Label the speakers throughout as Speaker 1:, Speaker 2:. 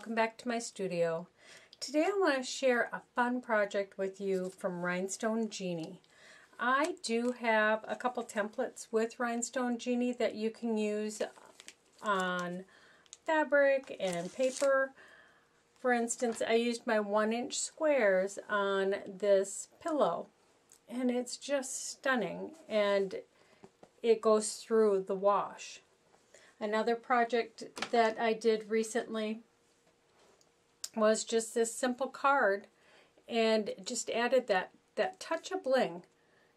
Speaker 1: welcome back to my studio. Today I want to share a fun project with you from Rhinestone Genie. I do have a couple templates with Rhinestone Genie that you can use on fabric and paper. For instance, I used my 1-inch squares on this pillow, and it's just stunning, and it goes through the wash. Another project that I did recently was just this simple card, and just added that touch of bling.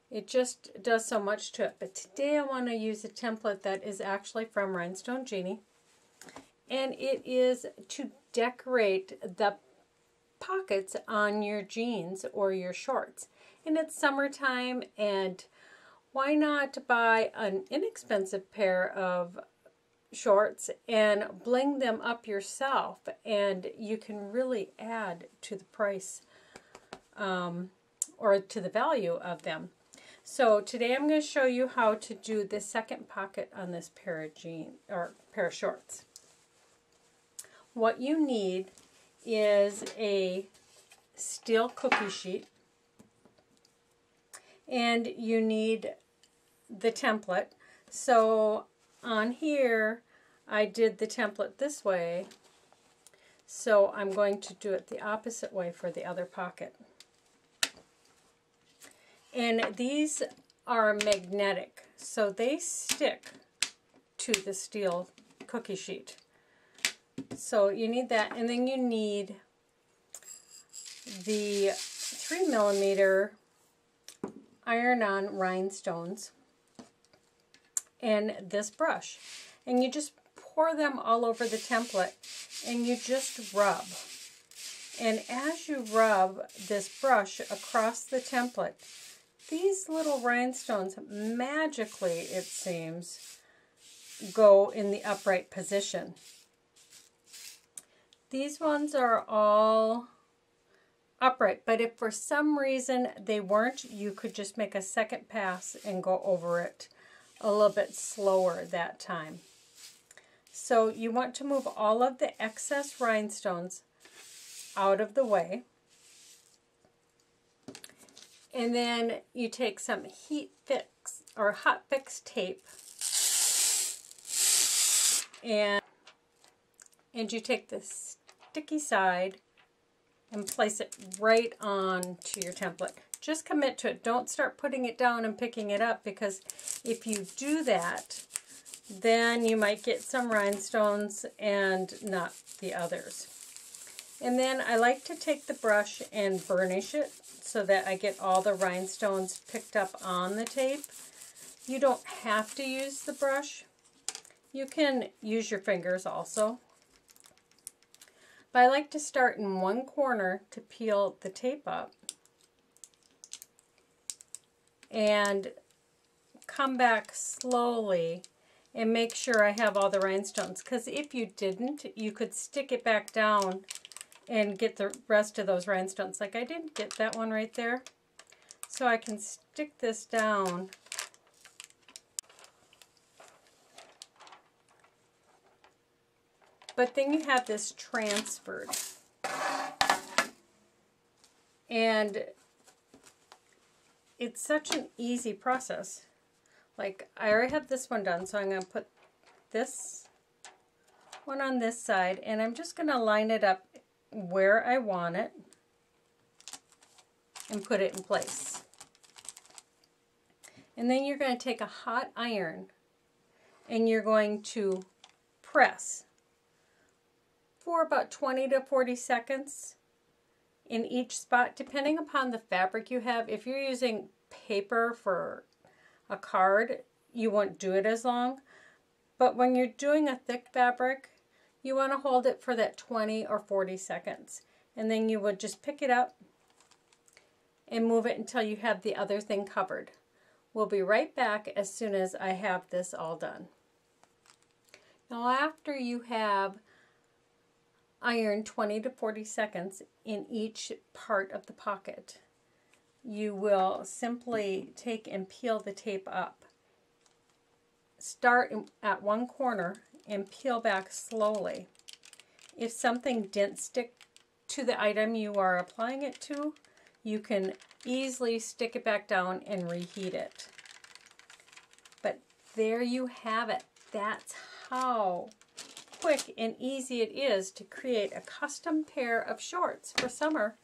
Speaker 1: It just does so much to it. But today I want to use a template that is actually from Rhinestone Genie, and it is to decorate the pockets on your jeans or your shorts. And it's summertime, and why not buy an inexpensive pair of shorts and bling them up yourself, and you can really add to the price or to the value of them. So today I'm going to show you how to do the second pocket on this pair of jeans or pair of shorts. What you need is a steel cookie sheet, and you need the template. So on here I did the template this way, so I'm going to do it the opposite way for the other pocket. And these are magnetic, so they stick to the steel cookie sheet. So you need that, and then you need the 3mm iron-on rhinestones and this brush, and you just pour them all over the template, and you just rub. And as you rub this brush across the template, these little rhinestones magically, it seems, go in the upright position. These ones are all upright, but if for some reason they weren't, you could just make a second pass and go over it a little bit slower that time. So you want to move all of the excess rhinestones out of the way. And then you take some heat fix or hot fix tape, and you take the sticky side and place it right on to your template. Just commit to it. Don't start putting it down and picking it up, because if you do that, then you might get some rhinestones and not the others. And then I like to take the brush and burnish it so that I get all the rhinestones picked up on the tape. You don't have to use the brush. You can use your fingers also. But I like to start in one corner to peel the tape up and come back slowly and make sure I have all the rhinestones, because if you didn't, you could stick it back down and get the rest of those rhinestones. Like I didn't get that one right there, so I can stick this down but then you have this transferred, and it's such an easy process. Like I already have this one done, so I'm going to put this one on this side, and I'm just going to line it up where I want it and put it in place. And then you're going to take a hot iron and you're going to press for about 20 to 40 seconds in each spot, depending upon the fabric you have. If you're using paper for a card, you won't do it as long. But when you're doing a thick fabric, you want to hold it for that 20 or 40 seconds. And then you would just pick it up and move it until you have the other thing covered. We'll be right back as soon as I have this all done. Now after you have ironed 20 to 40 seconds in each part of the pocket, you will simply take and peel the tape up. Start at one corner and peel back slowly if something didn't stick to the item you are applying it to, you can easily stick it back down and reheat it. But there you have it. That's how quick and easy it is to create a custom pair of shorts for summer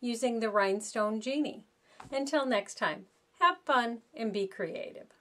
Speaker 1: using the Rhinestone Genie. Until next time, have fun and be creative.